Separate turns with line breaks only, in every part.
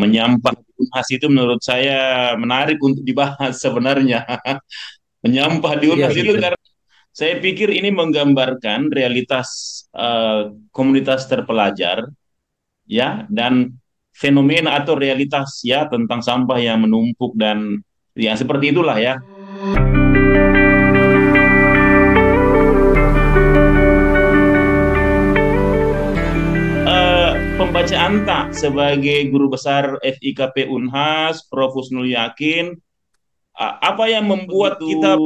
menyampah di Unhas itu menurut saya menarik untuk dibahas sebenarnya. Menyampah di
Iya,
Unhas itu
betul.
karena saya pikir ini menggambarkan realitas komunitas terpelajar, ya, dan fenomena atau realitas ya tentang sampah yang menumpuk dan yang seperti itulah ya. Pembaca Anta sebagai guru besar FIKP Unhas, Prof. Husnul Yakin, apa yang membuat
Begitu.
kita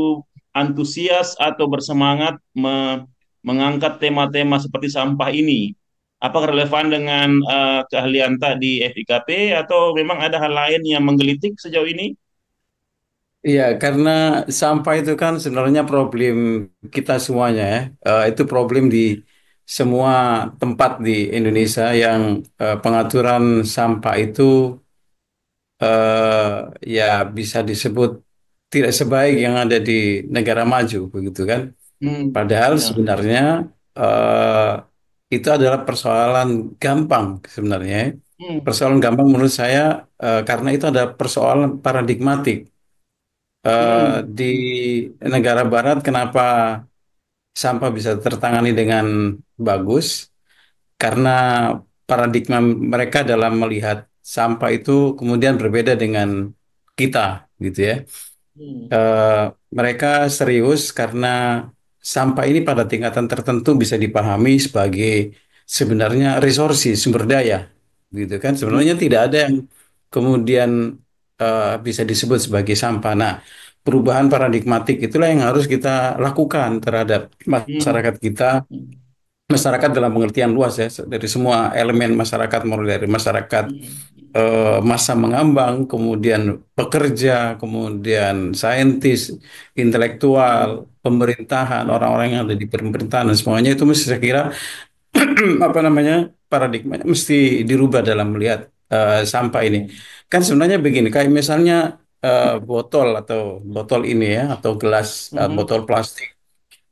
antusias atau bersemangat mengangkat tema-tema seperti sampah ini? Apakah relevan dengan keahlian di FIKP atau memang ada hal lain yang menggelitik sejauh ini?
Iya, karena sampah itu kan sebenarnya problem kita semuanya ya. Itu problem di semua tempat di Indonesia yang pengaturan sampah itu ya bisa disebut tidak sebaik yang ada di negara maju, begitu kan?
Hmm,
Padahal
ya.
sebenarnya eh, itu adalah persoalan gampang sebenarnya, ya.
Hmm,
Persoalan gampang menurut saya karena itu ada persoalan paradigmatik.
hmm,
Di negara barat kenapa sampah bisa tertangani dengan bagus? Karena paradigma mereka dalam melihat sampah itu kemudian berbeda dengan kita, gitu ya.
hmm,
eh, Mereka serius karena sampah ini pada tingkatan tertentu bisa dipahami sebagai sebenarnya resources, sumber daya, gitu kan? Sebenarnya
hmm,
tidak ada yang kemudian bisa disebut sebagai sampah. Nah, perubahan paradigmatik itulah yang harus kita lakukan terhadap
hmm,
masyarakat kita, masyarakat dalam pengertian luas ya, dari semua elemen masyarakat, mulai dari masyarakat
hmm,
masa mengambang, kemudian pekerja, kemudian saintis, intelektual,
hmm,
pemerintahan,
ya,
orang-orang yang ada di pemerintahan dan semuanya itu mesti saya kira apa namanya paradigmanya mesti dirubah dalam melihat sampah ini.
hmm,
Kan sebenarnya begini, kayak misalnya botol atau botol ini ya atau gelas
hmm,
botol plastik.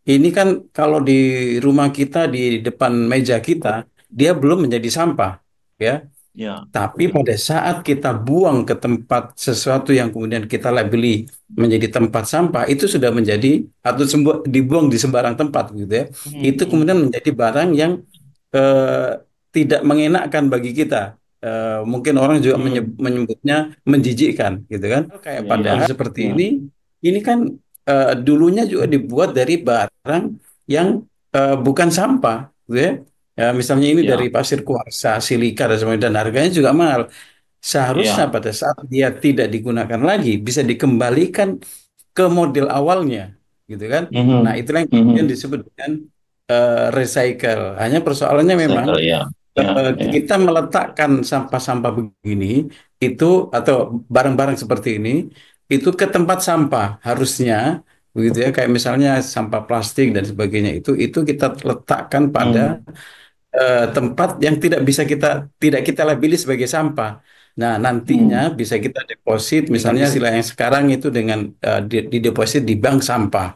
Ini kan kalau di rumah kita di depan meja kita dia belum menjadi sampah, ya.
ya,
Tapi pada saat kita buang ke tempat sesuatu yang kemudian kita labeli menjadi tempat sampah, itu sudah menjadi atau dibuang di sembarang tempat gitu ya.
hmm,
Itu kemudian
hmm,
menjadi barang yang eh, tidak mengenakkan bagi kita. Mungkin orang juga
hmm,
menyebutnya menjijikkan gitu kan. Kayak
ya, ya,
padahal seperti
ya,
ini kan dulunya juga dibuat dari barang yang bukan sampah gitu ya. Ya, misalnya ini dari
ya,
pasir kuarsa, silika dan sebagainya dan harganya juga mahal. Seharusnya
ya,
pada saat dia tidak digunakan lagi bisa dikembalikan ke model awalnya, gitu kan? Nah,
hmm,
itulah yang kemudian
hmm,
disebut dengan recycle. Hanya persoalannya memang
cycle, ya, ya, ya,
kita meletakkan sampah-sampah begini itu atau barang-barang seperti ini itu ke tempat sampah harusnya begitu ya kayak misalnya sampah plastik dan sebagainya itu kita letakkan pada
hmm,
tempat yang tidak kita labeli sebagai sampah. Nah, nantinya
hmm,
bisa kita deposit misalnya istilah yang sekarang itu dengan dideposit di bank sampah.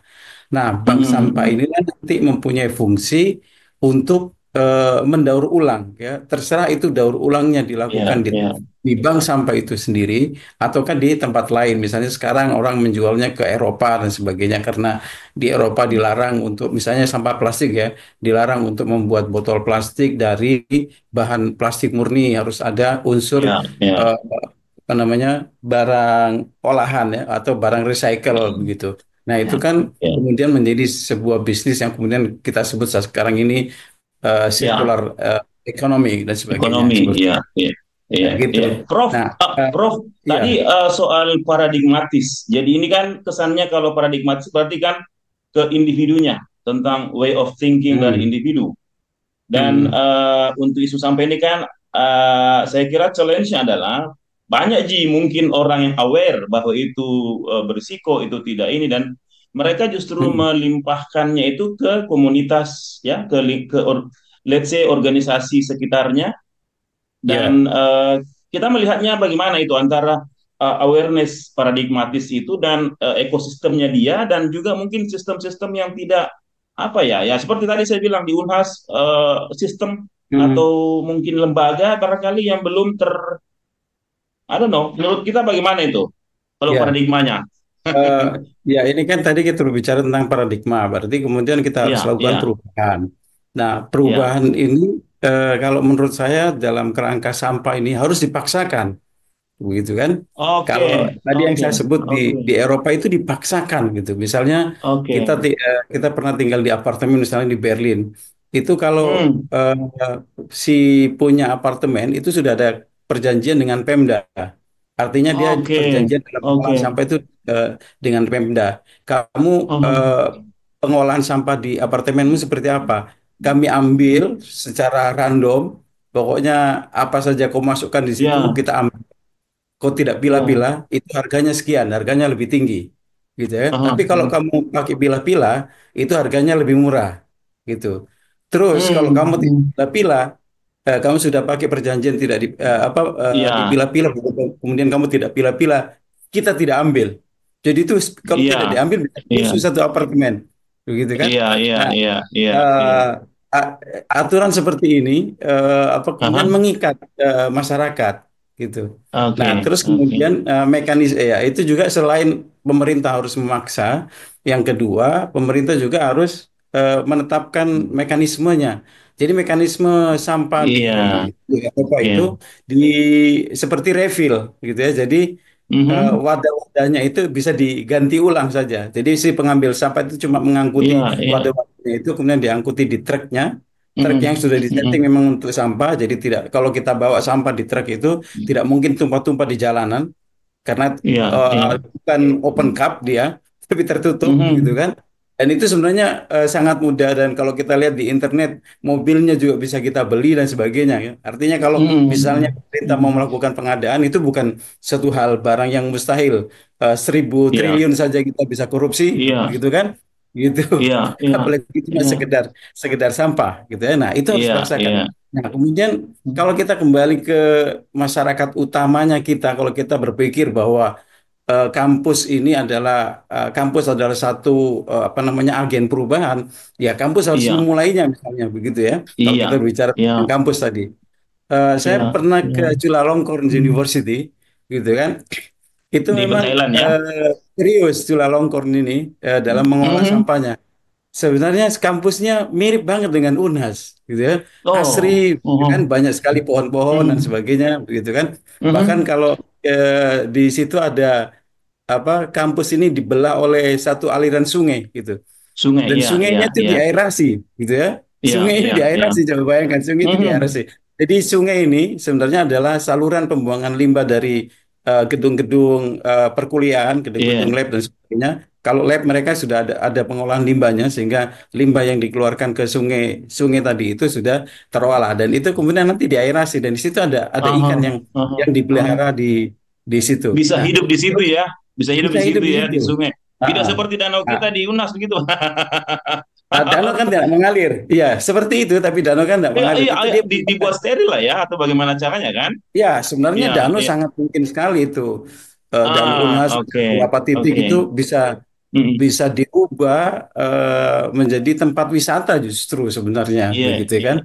Nah, bank sampah
hmm,
ini nanti mempunyai fungsi untuk mendaur ulang ya. Terserah itu daur ulangnya dilakukan
ya, ya,
di bank sampah itu sendiri ataukah di tempat lain. Misalnya sekarang orang menjualnya ke Eropa dan sebagainya karena di Eropa dilarang untuk misalnya sampah plastik ya, dilarang untuk membuat botol plastik dari bahan plastik murni, harus ada unsur
ya, ya,
eh, apa namanya barang olahan ya atau barang recycle begitu. Nah, itu
ya,
kan
ya,
kemudian menjadi sebuah bisnis yang kemudian kita sebut sekarang ini
ya,
circular economy dan sebagainya
ekonomi,
seperti
ya, ya,
ya
ya,
gitu.
ya. Prof,
Nah, eh,
Prof,
iya,
tadi soal paradigmatis. Jadi ini kan kesannya kalau paradigmatis berarti kan ke individunya tentang way of thinking dari
hmm,
individu. Dan
hmm,
untuk isu sampah ini kan saya kira challenge-nya adalah banyak mungkin orang yang aware bahwa itu berisiko, itu tidak ini dan mereka justru
hmm,
melimpahkannya itu ke komunitas ya let's say organisasi sekitarnya
ya,
dan kita melihatnya bagaimana itu antara awareness paradigmatis itu dan ekosistemnya dia dan juga mungkin sistem-sistem yang tidak apa ya ya seperti tadi saya bilang di Unhas sistem
hmm,
atau mungkin lembaga barangkali yang belum I don't know. Menurut kita bagaimana itu? Kalau
Ya,
paradigmanya?
eh, ya ini kan tadi kita berbicara tentang paradigma, berarti kemudian kita harus
Iya,
lakukan
iya,
perubahan. Nah,
iya.
perubahan ini kalau menurut saya dalam kerangka sampah ini harus dipaksakan. Begitu kan?
Oke,
Kalau tadi yang
oke,
saya sebut
oke,
di Eropa itu dipaksakan gitu. Misalnya
oke.
kita pernah tinggal di apartemen misalnya di Berlin. Itu kalau
Hmm,
eh, si punya apartemen itu sudah ada perjanjian dengan Pemda. Artinya dia
oke,
perjanjian dalam
oke.
pengolahan sampah itu eh, dengan Pemda. Kamu
Oh,
eh, pengolahan sampah di apartemenmu seperti apa? Kami ambil secara random. Pokoknya apa saja kau masukkan di situ
ya,
kita ambil. Kau tidak
ya.
pilah-pilah, itu harganya sekian, harganya lebih tinggi, gitu ya. Tapi
Aha,
kalau kamu pakai pilah-pilah, itu harganya lebih murah, gitu. Terus kalau
hmm,
kamu tidak
hmm.
pilah-pilah, kamu sudah pakai perjanjian tidak
Iya,
dipilah-pilah, kemudian kamu tidak pilah-pilah, kita tidak ambil. Jadi itu kalau
iya,
tidak diambil bisa
iya,
rusuh satu apartemen, begitu kan?
iya, iya,
Nah,
iya, iya, iya.
eh, aturan seperti ini kemudian
Aha,
mengikat masyarakat gitu.
oke,
Nah, terus
oke.
kemudian mekanisme ya itu juga selain pemerintah harus memaksa, yang kedua pemerintah juga harus menetapkan mekanismenya. Jadi mekanisme sampah
Iya,
di Eropa itu
iya.
di seperti refill gitu ya. Jadi
Mhm.
wadah-wadahnya itu bisa diganti ulang saja. Jadi si pengambil sampah itu cuma mengangkuti
Iya, iya.
wadah-wadahnya itu kemudian diangkuti di truknya. Truk yang
Mhm,
sudah disetting
mhm.
memang untuk sampah, jadi tidak kalau kita bawa sampah di truk itu tidak mungkin tumpah-tumpah di jalanan karena
Iya, iya.
bukan open cup dia, tapi tertutup gitu
Mhm,
kan. Dan itu sebenarnya sangat mudah dan kalau kita lihat di internet mobilnya juga bisa kita beli dan sebagainya ya. Artinya kalau misalnya
mhm,
pemerintah mau
mhm.
melakukan pengadaan itu bukan satu hal barang yang mustahil. 1.000 triliun
Iya,
saja kita bisa korupsi,
iya,
begitu kan? Gitu.
iya, iya,
Apalagi cuma
iya,
sekedar sekedar sampah gitu ya. Nah, itu harus
iya,
dipaksakan.
iya.
Nah, kemudian kalau kita kembali ke masyarakat utamanya kita, kalau kita berpikir bahwa kampus ini adalah kampus adalah satu apa namanya agen perubahan, ya kampus harus
Iya,
memulainya misalnya begitu ya. Kalau
iya,
kita berbicara
iya,
tentang kampus tadi, saya
iya,
pernah ke
iya.
Chulalongkorn
Mhm.
University, gitu kan. Itu
Di
memang
Thailand ya?
serius Chulalongkorn ini dalam mengolah
Mhm.
sampahnya. Sebenarnya kampusnya mirip banget dengan UNHAS, gitu ya. Asri,
Oh,
gitu kan
mhm,
banyak sekali pohon-pohon dan
mhm,
sebagainya, begitu kan. Bahkan
mhm.
kalau di situ ada apa kampus ini dibelah oleh satu aliran sungai, gitu.
Sungai,
Dan
iya, iya,
sungainya itu
iya,
diaerasi, gitu ya.
iya,
Sungai ini
iya, iya.
diaerasi, coba bayangkan sungai itu diaerasi.
Mhm.
Jadi sungai ini sebenarnya adalah saluran pembuangan limbah dari gedung-gedung perkuliahan, gedung-gedung
Iya,
lab dan sebagainya. Kalau lab mereka sudah ada pengolahan limbahnya sehingga limbah yang dikeluarkan ke sungai tadi itu sudah terolah dan itu kemudian nanti diaerasi dan di situ ada
aha,
ikan
aha,
yang
aha.
dipelihara di situ.
Bisa
Nah,
hidup di situ
terus
ya, bisa hidup
bisa
di
hidup
situ
di
ya,
situ.
di sungai.
Ah,
Tidak
ah.
seperti danau
Nah,
kita di UNAS begitu.
danau kan tidak mengalir. Iya, seperti itu, tapi danau kan tidak
Iya,
mengalir.
iya,
Itu
iya,
dia
dibuat steril lah ya, atau bagaimana caranya kan?
ya, sebenarnya
Iya,
danau
iya.
sangat mungkin sekali itu. Danau
Ah,
Unhas ada
oke,
beberapa titik
oke.
itu bisa
Mm,
bisa diubah menjadi tempat wisata justru sebenarnya
iya,
begitu
iya.
kan.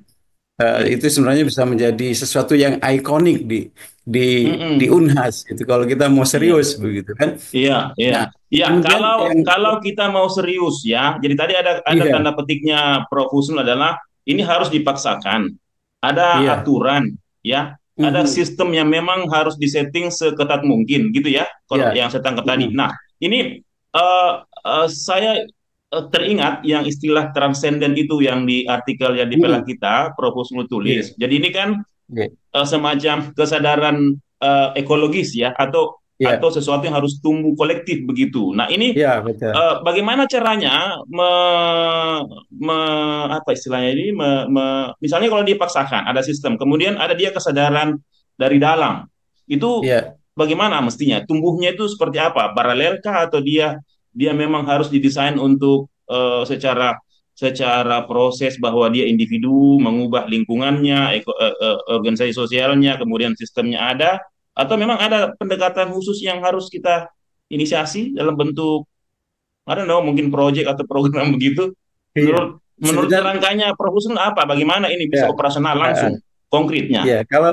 Itu sebenarnya bisa menjadi sesuatu yang ikonik di di
Mm-mm.
Unhas gitu. Kalau kita mau
Iya,
serius begitu kan.
iya, iya.
Nah,
Iya,
kemudian
kalau
yang
kalau kita mau serius ya, jadi tadi ada
iya,
tanda petiknya Prof. Husnul adalah ini harus dipaksakan. Ada
iya.
aturan ya, ada
Mhm.
sistem yang memang harus disetting seketat mungkin gitu ya. Kalau
Iya.
yang saya tangkap tadi.
Mhm.
Nah, ini eh, saya teringat yang istilah transenden itu yang di artikel yang di pela
Mhm.
kita Prof. Husnul tulis.
Iya.
Jadi ini kan
Iya.
semacam kesadaran ekologis ya
Iya.
atau sesuatu yang harus tumbuh kolektif begitu. Nah, ini
Iya, betul.
bagaimana caranya apa istilahnya ini misalnya kalau dipaksakan ada sistem, kemudian ada dia kesadaran dari dalam. Itu
Iya.
bagaimana mestinya? Tumbuhnya itu seperti apa? Paralelkah atau dia dia memang harus didesain untuk secara secara proses bahwa dia individu mengubah lingkungannya, organisasi sosialnya, kemudian sistemnya ada, atau memang ada pendekatan khusus yang harus kita inisiasi dalam bentuk, I don't know, mungkin proyek atau program begitu.
Iya.
Menurut
Sebenarnya
kerangkanya profesional apa? Bagaimana ini
ya,
bisa operasional
eh,
langsung, konkretnya?
ya kalau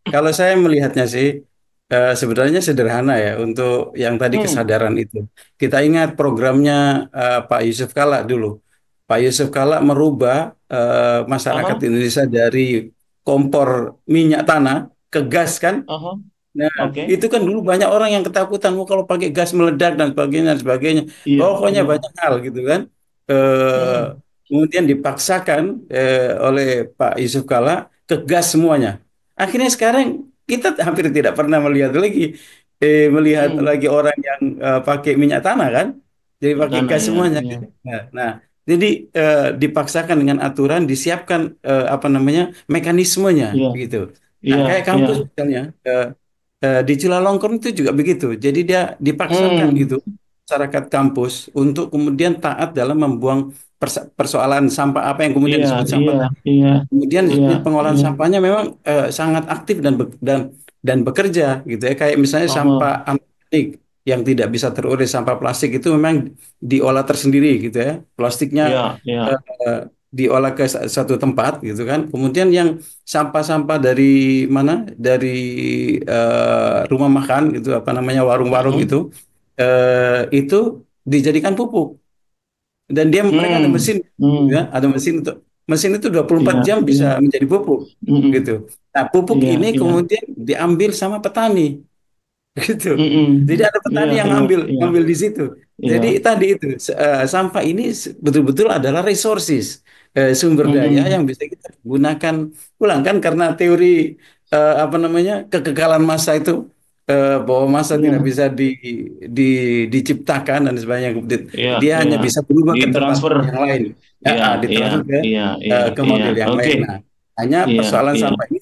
kalau saya melihatnya sih, sebenarnya sederhana ya untuk yang tadi
Hmm,
kesadaran itu. Kita ingat programnya Pak Yusuf Kala dulu. Pak Yusuf Kala merubah masyarakat
aha,
Indonesia dari kompor minyak tanah ke gas kan.
aha,
Nah,
oke.
itu kan dulu banyak orang yang ketakutan, "Oh, kalau pakai gas meledak dan sebagainya dan sebagainya."
Iya,
Pokoknya
iya.
banyak hal gitu kan. Eh,
Hmm,
Kemudian dipaksakan oleh Pak Yusuf Kala ke gas semuanya. Akhirnya sekarang kita hampir tidak pernah melihat
hmm.
lagi orang yang pakai minyak tanah kan. Jadi
Minyak
pakai
tanah,
gas
ya,
semuanya.
iya.
Nah, jadi dipaksakan dengan aturan, disiapkan apa namanya mekanismenya
Iya,
gitu. Nah,
iya,
kayak
iya.
kampus misalnya. Di Cilalongkorn itu juga begitu. Jadi dia dipaksakan
Hmm,
gitu masyarakat kampus untuk kemudian taat dalam membuang persoalan sampah apa yang kemudian
iya,
disebut sampah
iya,
tadi.
iya,
Kemudian
iya,
unit pengolahan
iya.
sampahnya memang sangat aktif dan bekerja gitu ya. Kayak misalnya sampah
Aha,
anorganik yang tidak bisa terurai, sampah plastik itu memang diolah tersendiri gitu ya. Plastiknya
iya, iya.
eh, diolah ke satu tempat gitu kan. Kemudian yang sampah-sampah dari mana? Dari rumah makan gitu apa namanya warung-warung
Mhm.
itu dijadikan pupuk dan mereka ada
Hmm,
mesin ya,
hmm.
ada mesin untuk mesin itu 24
Iya,
jam
iya.
bisa menjadi pupuk
Mhm.
gitu. Nah, pupuk
Iya,
ini
iya.
kemudian diambil sama petani gitu. Jadi
Mhm.
ada petani
Iya,
yang
iya,
ngambil
iya.
ngambil di situ. Jadi
Iya.
tadi itu sampah ini betul-betul adalah resources, sumber daya yang
Mhm.
bisa kita gunakan ulang kan karena teori apa namanya kekekalan massa itu bahwa massa tidak
Iya.
bisa di, diciptakan dan sebagainya.
Iya,
Dia hanya
iya.
bisa berubah ke tempat
Ditransfer.
yang lain,
Iya, iya,
ditransfer
iya, iya,
ke
iya.
model yang
Oke.
lain. Nah, hanya
Iya,
persoalan
iya.
sampah ini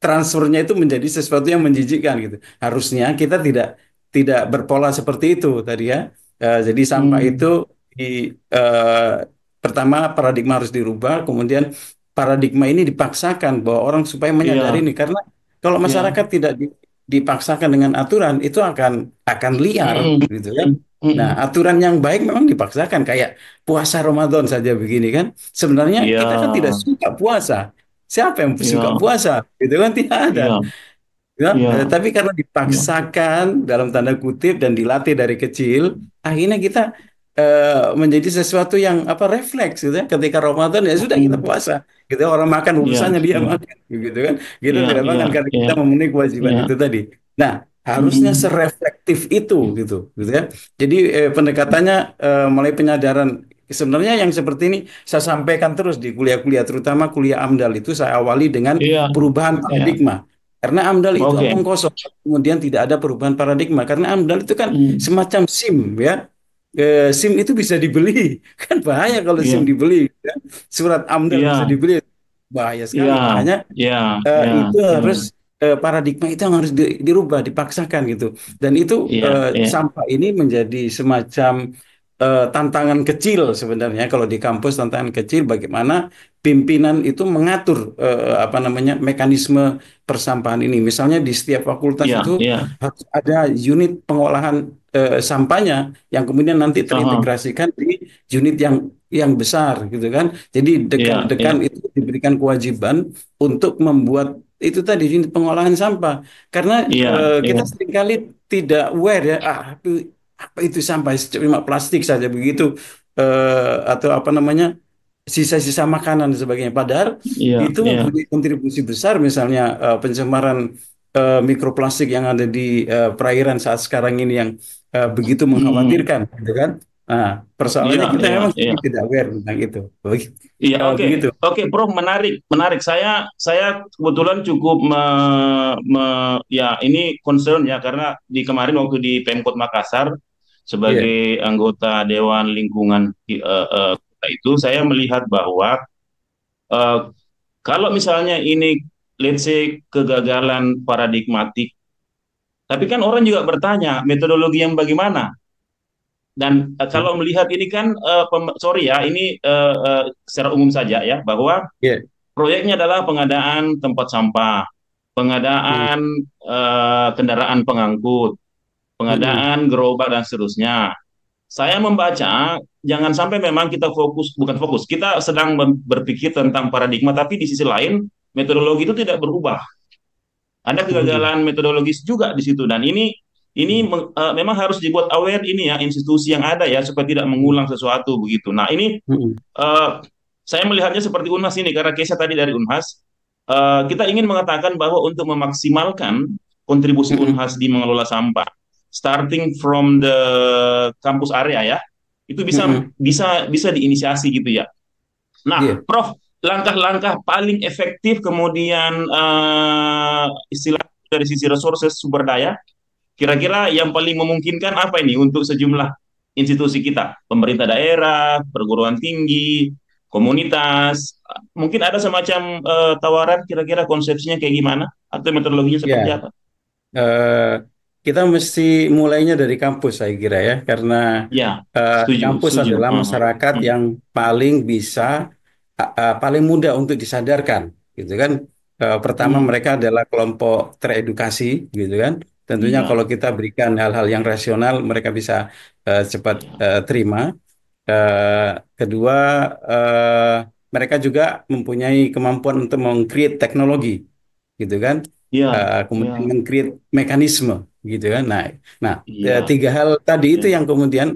transfernya itu menjadi sesuatu yang menjijikkan gitu. Harusnya kita tidak berpola seperti itu tadi ya. Jadi sampah itu
Hmm.
di eh, pertama paradigma harus dirubah, kemudian paradigma ini dipaksakan bahwa orang supaya menyadari
Iya,
ini karena kalau
iya.
masyarakat tidak dipaksakan dengan aturan itu akan liar
Mhm.
gitu kan.
Mhm.
Nah,
Mhm.
aturan yang baik memang dipaksakan kayak puasa Ramadan saja begini kan. Sebenarnya
Iya,
kita kan tidak suka puasa. Siapa yang suka
iya,
puasa? Gitu kan tidak ada.
iya,
Ya,
iya,
tapi karena
iya.
dipaksakan dalam tanda kutip dan dilatih dari kecil, akhirnya kita menjadi sesuatu yang apa refleks gitu ya. Ketika Ramadan ya sudah kita
Mhm.
puasa. Gitu ya. Orang makan
Iya,
urusannya dia
iya,
makan gitu kan. Kita
iya,
tidak
iya,
makan karena
iya,
kita memenuhi kewajiban
iya.
itu tadi. Nah, harusnya
Mhm.
sereflektif itu gitu ya. Jadi pendekatannya mulai penyadaran sebenarnya yang seperti ini saya sampaikan terus di kuliah-kuliah terutama kuliah AMDAL itu saya awali dengan
Iya,
perubahan
iya.
paradigma. Karena AMDAL itu
Oke.
omong kosong, kemudian tidak ada perubahan paradigma. Karena AMDAL itu kan
Hmm.
semacam SIM, ya. SIM itu bisa dibeli, kan bahaya kalau SIM
Iya,
dibeli. Ya. Surat AMDAL bisa
iya,
dibeli, bahaya sekali.
iya,
Makanya
iya, iya,
itu
iya,
harus paradigma itu yang harus dirubah, dipaksakan gitu. Dan itu
iya, iya,
sampah ini menjadi semacam tantangan kecil sebenarnya kalau di kampus tantangan kecil bagaimana pimpinan itu mengatur apa namanya mekanisme persampahan ini. Misalnya di setiap fakultas
iya,
itu
iya.
harus ada unit pengolahan sampahnya yang kemudian nanti
Aha.
terintegrasikan di unit yang besar gitu kan. Jadi
Iya, iya,
dekan-dekan itu diberikan kewajiban untuk membuat itu tadi unit pengolahan sampah karena
iya, iya,
kita seringkali tidak aware ya apa itu sampah cuma plastik saja begitu atau apa namanya sisa-sisa makanan dan sebagainya padahal
iya,
itu
iya.
mempunyai kontribusi besar misalnya pencemaran mikroplastik yang ada di perairan saat sekarang ini yang begitu
Mm,
mengkhawatirkan gitu kan. Nah,
iya,
persoalannya kita
iya,
memang
iya.
tidak aware tentang itu.
Iya, oke.
Begitu.
Oke, Bro, menarik, menarik. Saya kebetulan cukup ya ini concern ya karena di kemarin waktu di Pemkot Makassar
Iya.
sebagai anggota Dewan Lingkungan kota itu saya melihat bahwa eh, kalau misalnya ini let's say kegagalan paradigmatik, tapi kan orang juga bertanya metodologi yang bagaimana. Dan kalau melihat ini kan, sorry ya, ini secara umum saja ya, bahwa
Iya.
proyeknya adalah pengadaan tempat sampah,
Hmm.
pengadaan kendaraan pengangkut,
Hmm.
pengadaan gerobak dan seterusnya. Saya membaca, jangan sampai memang kita fokus, bukan fokus, kita sedang berpikir tentang paradigma, tapi di sisi lain metodologi itu tidak berubah. Ada
Hmm.
kegagalan metodologis juga di situ, dan memang harus dibuat aware ini ya institusi yang ada ya supaya tidak mengulang sesuatu begitu. Nah, ini
Hmm.
eh, saya melihatnya seperti Unhas ini karena Kesha tadi dari Unhas, kita ingin mengatakan bahwa untuk memaksimalkan kontribusi
Hmm.
Unhas di mengelola sampah, starting from the kampus area ya, itu bisa
Hmm.
bisa bisa diinisiasi gitu ya. Nah,
Iya.
Prof, langkah-langkah paling efektif kemudian istilah dari sisi resources sumber daya, kira-kira yang paling memungkinkan apa ini untuk sejumlah institusi kita, pemerintah daerah, perguruan tinggi, komunitas, mungkin ada semacam tawaran kira-kira konsepsinya kayak gimana atau metodologinya seperti
Ya.
apa?
eh, kita mesti mulainya dari kampus saya kira ya, karena
Ya, setuju,
kampus
setuju.
adalah masyarakat
Hmm.
yang paling bisa, paling mudah untuk disadarkan, gitu kan. Pertama
Hmm.
mereka adalah kelompok teredukasi, gitu kan. Tentunya
Iya,
kalau kita berikan hal-hal yang rasional, mereka bisa cepat
iya,
terima. Eh, Kedua, eh, mereka juga mempunyai kemampuan untuk meng-create teknologi, gitu kan.
iya, iya,
Kemudian meng-create mekanisme, gitu kan. Nah, nah,
iya,
tiga hal tadi
iya.
itu yang kemudian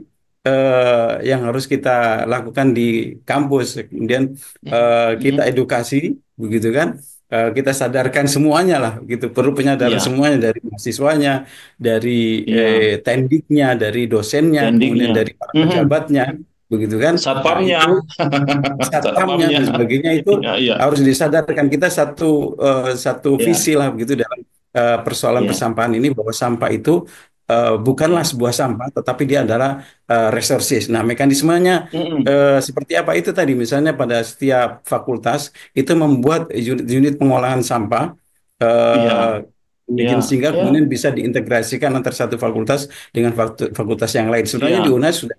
yang harus kita lakukan di kampus. Kemudian kita
Hmm.
edukasi, begitu kan. Kita sadarkan semuanya lah, gitu. Perlu penyadaran
Iya,
semuanya dari mahasiswanya, dari
iya.
tendiknya, dari dosennya, kemudian
Pendingnya.
dari para
Mhm.
pejabatnya, begitu kan? Nah,
Satpamnya,
itu satpamnya
satpamnya.
dan sebagainya itu
Iya, iya,
harus disadarkan. Kita satu
iya,
visi lah begitu dalam persoalan
iya.
persampahan ini, bahwa sampah itu bukanlah
Iya.
sebuah sampah, tetapi dia adalah resources. Nah, mekanismenya
Mhm.
seperti apa itu tadi? Misalnya pada setiap fakultas itu membuat unit-unit pengolahan sampah,
Iya,
eh,
iya,
sehingga
iya,
kemudian bisa diintegrasikan antar satu fakultas dengan fakultas yang lain. Sebenarnya di
iya.
UNAS sudah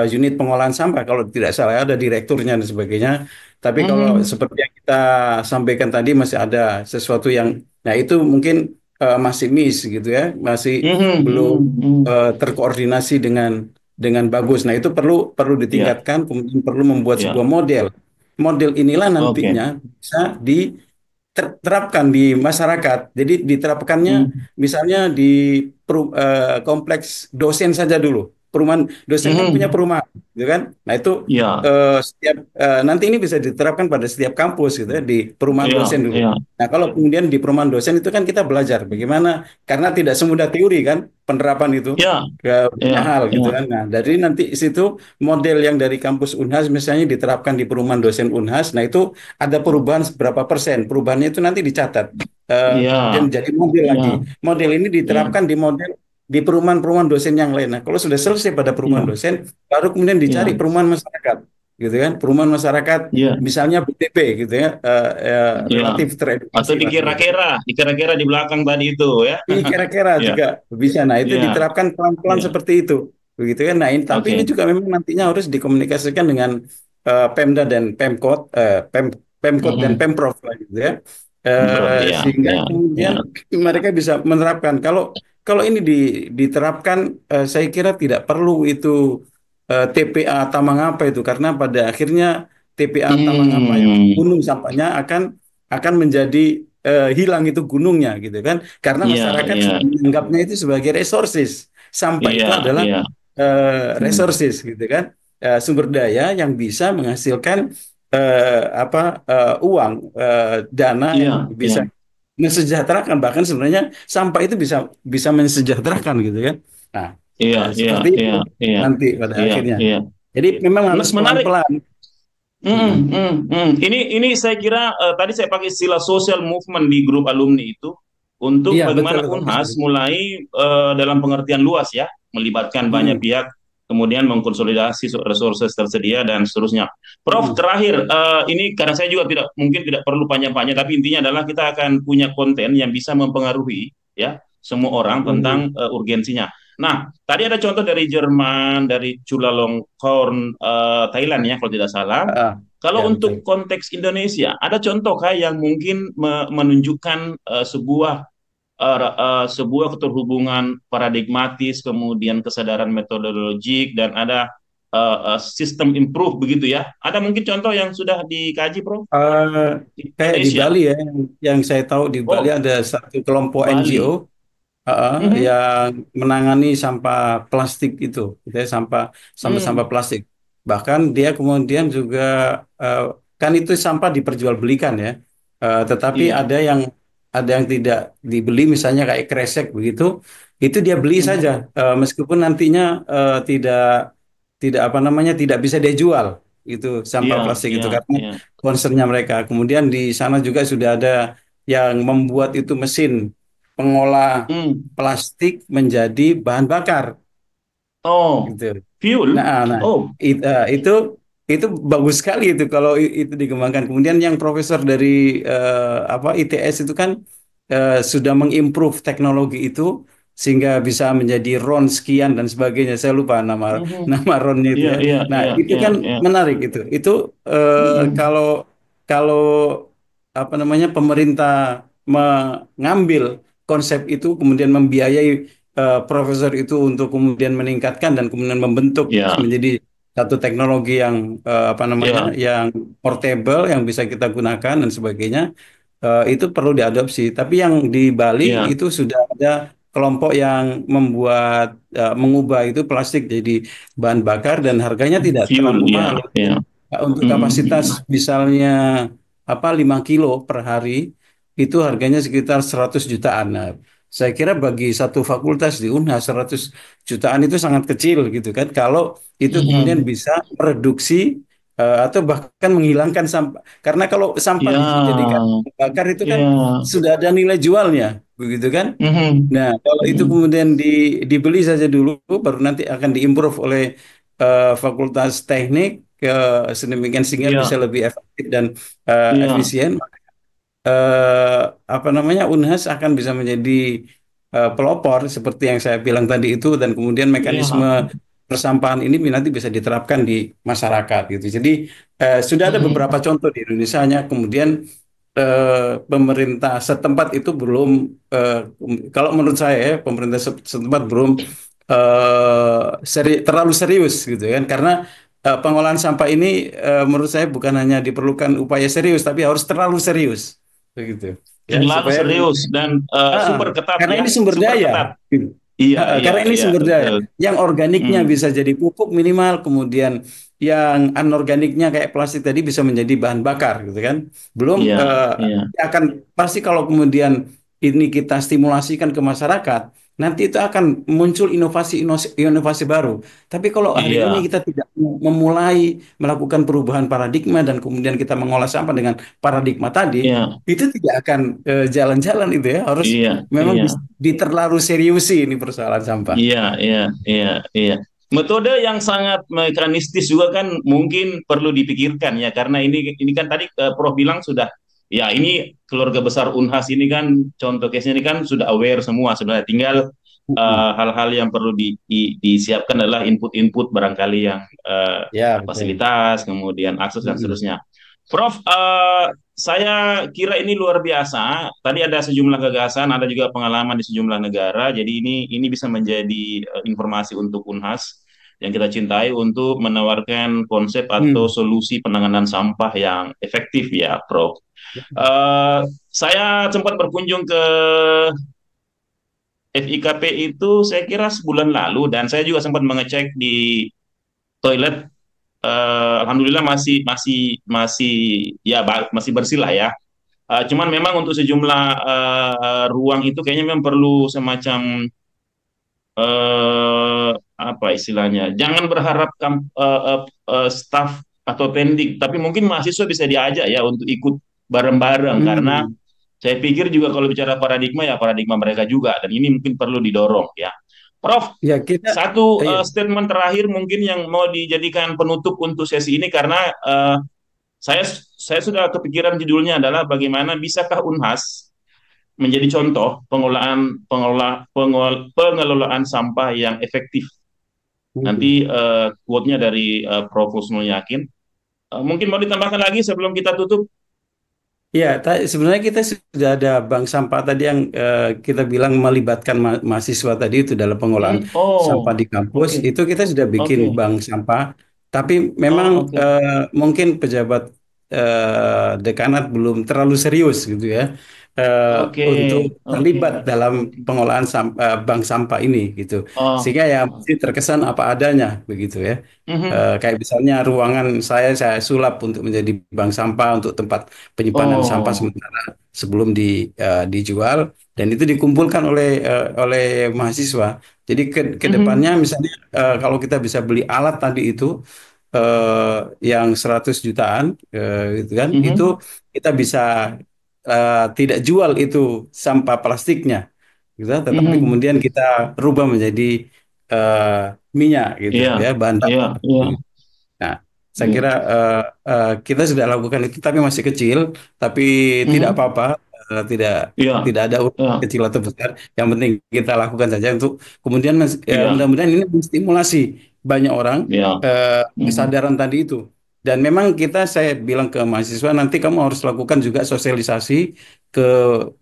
unit pengolahan sampah kalau tidak salah, ada direkturnya dan sebagainya. Tapi kalau
Mhm.
seperti yang kita sampaikan tadi masih ada sesuatu yang, nah itu mungkin masih miss gitu ya, masih
Mhm,
belum
mhm, mhm.
terkoordinasi dengan bagus. Nah itu perlu perlu
Iya,
ditingkatkan, kemudian perlu membuat sebuah
iya.
model. Model inilah
Oke.
nantinya bisa diterapkan di masyarakat. Jadi diterapkannya
Mhm.
misalnya di kompleks dosen saja dulu. Perumahan dosen kan punya
Mhm.
perumahan, gitu kan? Nah itu
Iya,
setiap nanti ini bisa diterapkan pada setiap kampus gitu ya, di perumahan
iya,
dosen dulu.
iya,
Nah kalau kemudian di perumahan dosen itu kan kita belajar bagaimana, karena tidak semudah teori kan penerapan itu,
iya,
ke
iya,
banyak hal gitu
iya.
kan. Nah dari nanti situ model yang dari kampus Unhas misalnya diterapkan di perumahan dosen Unhas. Nah itu ada perubahan berapa persen, perubahannya itu nanti dicatat.
Iya,
Kemudian jadi model
iya,
lagi. Model ini
iya,
diterapkan di model di perumahan-perumahan dosen yang lain. Nah, kalau sudah selesai pada perumahan
iya,
dosen, baru kemudian dicari
iya,
perumahan masyarakat, gitu kan? Perumahan masyarakat,
iya,
misalnya BTP, gitu ya,
iya.
relatif
Atau
teredukasi lah, gitu.
dikira-kira di belakang tadi itu ya.
Ini kira-kira
Iya,
juga bisa. Nah, itu
iya,
diterapkan pelan-pelan
iya.
seperti itu, begitu kan? Nah, tapi ini
Oke.
juga memang nantinya harus dikomunikasikan dengan Pemda dan Pemkot, Pemkot dan
Mhm.
Pemprov, lah, gitu ya.
Bro, iya,
Sehingga
iya, iya.
kemudian mereka bisa menerapkan. Kalau kalau ini diterapkan, saya kira tidak perlu itu TPA Tamangapa itu, karena pada akhirnya TPA Tamangapa yang
Hmm,
gunung sampahnya akan menjadi hilang itu gunungnya, gitu kan, karena
iya,
masyarakat
iya,
sudah menganggapnya itu sebagai resources. Sampah
iya,
itu adalah
iya. Hmm,
resources, gitu kan. Sumber daya yang bisa menghasilkan apa uang, dana yang
iya, iya,
bisa mensejahterakan, bahkan sebenarnya sampah itu bisa bisa mensejahterakan, gitu kan. Nah,
iya, iya,
seperti itu
iya, iya,
nanti pada
iya,
akhirnya.
iya.
Jadi memang harus
Menarik.
pelan-pelan. Mm-mm.
Ini saya kira tadi saya pakai istilah social movement di grup alumni itu untuk
Iya betul,
bagaimana
bagus itu.
Unhas mulai dalam pengertian luas ya, melibatkan banyak
Mm-mm.
pihak, kemudian mengkonsolidasi resources tersedia dan seterusnya. Prof,
Mm-mm.
terakhir ini karena saya juga tidak mungkin tidak perlu panjang-panjang, tapi intinya adalah kita akan punya konten yang bisa mempengaruhi ya semua orang
Mm-mm.
tentang urgensinya. Nah, tadi ada contoh dari Jerman, dari Chulalongkorn, Thailand ya kalau tidak salah.
Ah,
Kalau
ya
untuk
betul.
konteks Indonesia, ada contoh kah yang mungkin menunjukkan sebuah keterhubungan paradigmatis, kemudian kesadaran metodologik, dan ada sistem improve begitu ya. Ada mungkin contoh yang sudah dikaji, Prof,
Eh,
di
Kayak di
Indonesia?
Bali ya, yang saya tahu di Bali
Oh,
ada satu kelompok NGO
Bali. Mhm.
yang menangani sampah plastik itu, gitu ya, sampah
Hmm.
plastik. Bahkan dia kemudian juga eh, kan itu sampah diperjualbelikan ya. Tetapi
Iya.
ada yang tidak dibeli, misalnya kayak kresek begitu, itu dia beli saja,
Mhm.
meskipun nantinya tidak tidak apa namanya tidak bisa dia jual itu sampah
Iya,
plastik
iya,
itu karena
iya.
concernnya mereka. Kemudian di sana juga sudah ada yang membuat itu mesin pengolah
Hmm.
plastik menjadi bahan bakar
Oh,
gitu. Nah,
fuel.
nah
Oh,
itu bagus sekali itu kalau itu dikembangkan. Kemudian yang profesor dari apa ITS itu kan sudah mengimprove teknologi itu sehingga bisa menjadi RON sekian dan sebagainya. Saya lupa nama
mhm.
nama RON-nya itu
Iya,
ya.
iya,
Nah,
iya,
itu
iya,
kan
iya.
menarik itu. Itu
Mhm.
kalau kalau apa namanya pemerintah mengambil konsep itu kemudian membiayai profesor itu untuk kemudian meningkatkan dan kemudian membentuk
Iya,
menjadi satu teknologi yang apa namanya
iya,
yang portable yang bisa kita gunakan dan sebagainya, itu perlu diadopsi. Tapi yang di Bali
iya.
itu sudah ada kelompok yang membuat mengubah itu plastik jadi bahan bakar dan harganya tidak
Fuel,
terlampau
iya,
mahal
iya.
untuk kapasitas
Mhm.
misalnya 5 kilo per hari itu harganya sekitar 100 jutaan. Nah, saya kira bagi satu fakultas di Unhas 100 jutaan itu sangat kecil gitu kan. Kalau itu kemudian
Mhm.
bisa mereduksi atau bahkan menghilangkan sampah. Karena kalau sampah
Ya,
dijadikan bakar itu kan
ya.
sudah ada nilai jualnya, begitu kan?
Mhm.
Nah, kalau itu
Mhm.
kemudian dibeli saja dulu, baru nanti akan diimprove oleh Fakultas Teknik sedemikian sehingga bisa
Iya,
lebih efektif dan
iya,
efisien. eh, apa namanya Unhas akan bisa menjadi pelopor seperti yang saya bilang tadi itu dan kemudian mekanisme
iya.
persampahan ini nanti bisa diterapkan di masyarakat gitu. Jadi sudah ada beberapa
Mhm.
contoh di Indonesia hanya kemudian pemerintah setempat itu belum eh, kalau menurut saya ya, pemerintah setempat belum terlalu serius gitu kan karena pengolahan sampah ini menurut saya bukan hanya diperlukan upaya serius tapi harus terlalu serius begitu ya
Terlalu
supaya
serius dan
Ah,
super ketat
karena
ya,
ini sumber
super
daya.
ketat. Iya, iya,
Karena ini
iya,
sumber daya.
betul.
Yang organiknya
Mhm.
bisa jadi pupuk minimal, kemudian yang anorganiknya kayak plastik tadi bisa menjadi bahan bakar, gitu kan? Belum
Iya, iya,
akan pasti kalau kemudian ini kita stimulasikan ke masyarakat, nanti itu akan muncul inovasi baru. Tapi kalau hari ini
iya,
kita tidak memulai melakukan perubahan paradigma dan kemudian kita mengolah sampah dengan paradigma tadi,
iya,
itu tidak akan jalan-jalan itu ya. Harus
iya,
memang
iya.
diterlalu seriusi ini persoalan sampah.
Iya, iya, iya, iya. Metode yang sangat mekanistis juga kan mungkin perlu dipikirkan ya karena ini kan tadi Prof bilang sudah ya ini keluarga besar Unhas ini kan contoh case ini kan sudah aware semua sebenarnya tinggal
Mm-mm.
hal-hal yang perlu disiapkan adalah input-input barangkali yang
Ya, betul.
fasilitas kemudian akses dan
Mm-mm.
seterusnya. Prof, saya kira ini luar biasa. Tadi ada sejumlah gagasan, ada juga pengalaman di sejumlah negara. Jadi ini bisa menjadi informasi untuk Unhas yang kita cintai untuk menawarkan konsep atau
Hmm.
solusi penanganan sampah yang efektif ya, Prof. Saya sempat berkunjung ke FIKP itu saya kira sebulan lalu dan saya juga sempat mengecek di toilet. Alhamdulillah masih masih masih ya masih bersih lah ya. Cuman memang untuk sejumlah ruang itu kayaknya memang perlu semacam apa istilahnya? Jangan berharap staff atau pending, tapi mungkin mahasiswa bisa diajak ya untuk ikut bareng-bareng karena
Hmm.
saya pikir juga kalau bicara paradigma ya paradigma mereka juga dan ini mungkin perlu didorong ya. Prof,
Ya kita,
satu
iya.
statement terakhir mungkin yang mau dijadikan penutup untuk sesi ini karena saya saya sudah kepikiran judulnya adalah bagaimana bisakah Unhas menjadi contoh pengelolaan sampah yang efektif.
Hmm.
Nanti quote-nya dari Prof. Husnul Yakin. Mungkin mau ditambahkan lagi sebelum kita tutup?
Ya, sebenarnya kita sudah ada bank sampah tadi yang kita bilang melibatkan mahasiswa tadi itu dalam pengolahan sampah
Oh,
di kampus.
oke,
Itu kita sudah bikin
oke.
bank sampah, tapi memang
Oh, oke.
mungkin pejabat dekanat belum terlalu serius gitu ya eh,
Oke,
untuk
oke,
terlibat dalam
oke.
pengolahan bank sampah ini gitu.
Oh,
Sehingga ya
oh.
mesti terkesan apa adanya begitu ya.
Mhm.
Kayak misalnya ruangan saya sulap untuk menjadi bank sampah untuk tempat penyimpanan sampah
Oh,
sementara sebelum dijual dan itu dikumpulkan oleh mahasiswa. Jadi ke depannya
mhm,
misalnya kalau kita bisa beli alat tadi itu yang 100 jutaan gitu kan itu
mhm,
kita bisa tidak jual itu sampah plastiknya gitu tetapi
mhm.
kemudian kita rubah menjadi eh, minyak gitu
Iya,
ya bahan
iya,
tambah.
iya,
Nah, saya
iya.
kira kita sudah lakukan itu, tapi masih kecil, tapi tidak
Mhm.
apa-apa, tidak
Iya,
tidak ada urusan
iya,
kecil atau besar. Yang penting kita lakukan saja untuk kemudian
iya,
mudah-mudahan ini menstimulasi banyak orang
iya. Mhm.
kesadaran tadi itu. Dan memang saya bilang ke mahasiswa nanti kamu harus lakukan juga sosialisasi ke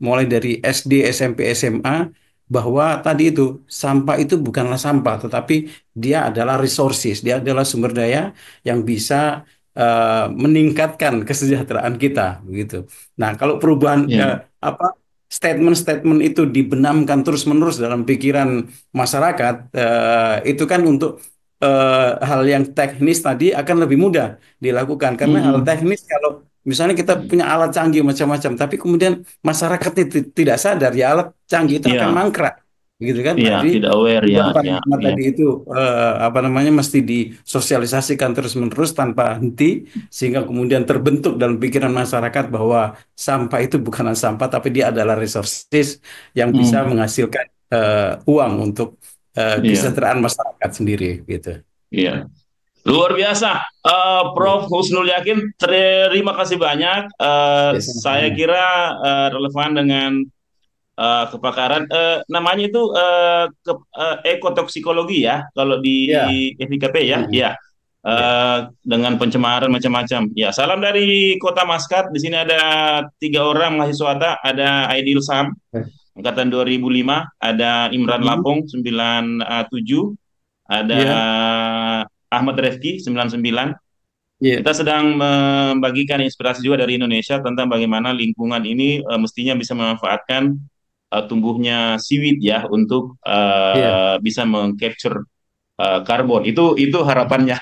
mulai dari SD, SMP, SMA bahwa tadi itu sampah itu bukanlah sampah, tetapi dia adalah resources, dia adalah sumber daya yang bisa meningkatkan kesejahteraan kita begitu. Nah, kalau perubahan
Iya,
apa statement-statement itu dibenamkan terus-menerus dalam pikiran masyarakat, itu kan untuk hal yang teknis tadi akan lebih mudah dilakukan karena hal
mhm.
teknis kalau misalnya kita punya alat canggih macam-macam, tapi kemudian masyarakat tidak sadar ya alat canggih itu akan
Iya,
mangkrak, gitu kan? Nah,
iya,
jadi
tidak aware ya,
perubahan
ya,
paradigma
ya.
tadi itu apa namanya mesti disosialisasikan terus-menerus tanpa henti sehingga kemudian terbentuk dalam pikiran masyarakat bahwa sampah itu bukanlah sampah tapi dia adalah resources yang bisa
Hmm,
menghasilkan uang untuk
iya,
kesejahteraan masyarakat sendiri gitu.
iya. Luar biasa,
Iya,
Prof. Husnul Yakin. Terima kasih banyak.
ya,
Saya
sama-sama.
kira relevan dengan kepakaran. Namanya itu ekotoksikologi ya, kalau di
Ya,
FIKP ya.
mm,
Ya,
ya,
dengan pencemaran macam-macam. Ya, salam dari Kota Maskat. Di sini ada 3 orang mahasiswa. Ada Aidil Sam, angkatan 2005. Ada Imran
mm,
Lapong, 97. Ada
ya,
Ahmad Refki 99.
ya,
Kita sedang membagikan inspirasi juga dari Indonesia tentang bagaimana lingkungan ini mestinya bisa memanfaatkan tumbuhnya seaweed ya untuk
ya.
bisa mengcapture karbon. Itu harapannya.